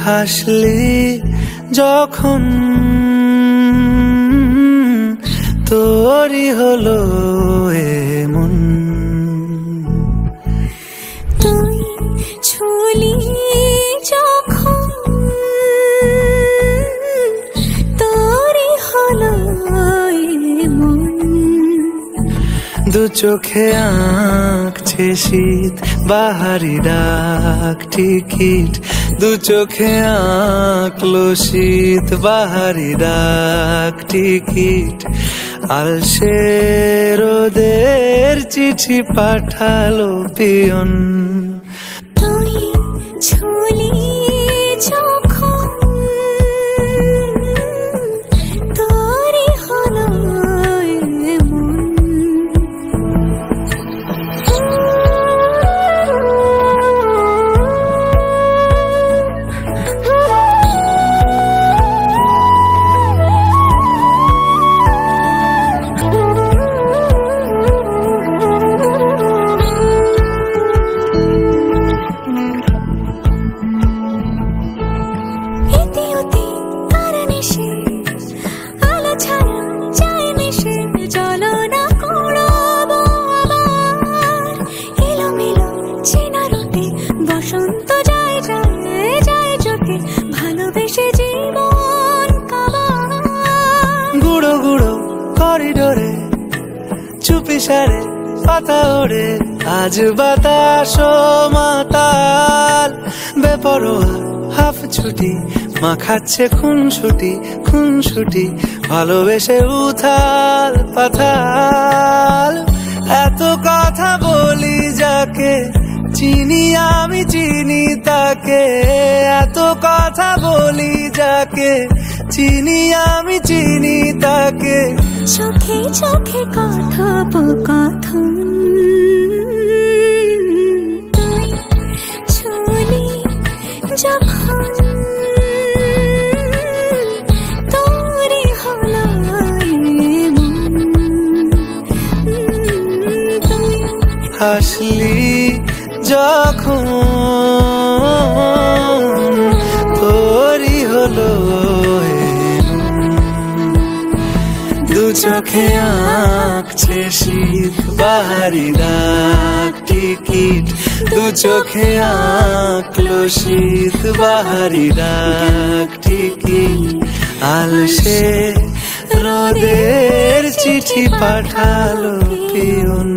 হাসলি যখন তোরই হলো এমন। তুই ছুলি যখন তোরই হলো এমন। দু চোখে আঁকছে শীত বাহারি ডাক টিকিট, দু চোখে আঁকলো শীত বাহারি ডাক টিকিট। আলসে রোদের চিঠি পাঠালো পিয়ন। তুই ছুলি যখন তোরই হলো এমন। বসন্ত যায় যায় যায় চোখে ভালোবেসে জীবন কাবার। গুঁড়ো গুঁড়ো করিডোরে চুপি সারে পাতা ওড়ে, আজ বাতাস মাতাল বেপরোয়া হাফ ছুটি মাখাচ্ছে খুনসুটি ভালোবেসে উথাল পাথাল। এত কথা বলি যাকে চিনি আমি চিনি তাকে, এত কথা বলি যাকে চিনি আমি চিনি তাকে। চোখে চোখে কথোপকথন তুই ছুলি যখন তোরই হলো এমন। তুই হাসলি যখন তোরই হলো দু চোখে আঁকছে শীত বাহারি ডাক টিকিট, দু চোখে আঁকলো শীত বাহারি ডাক টিকিট। আলসে রোদের চিঠি পাঠালো পিয়ন।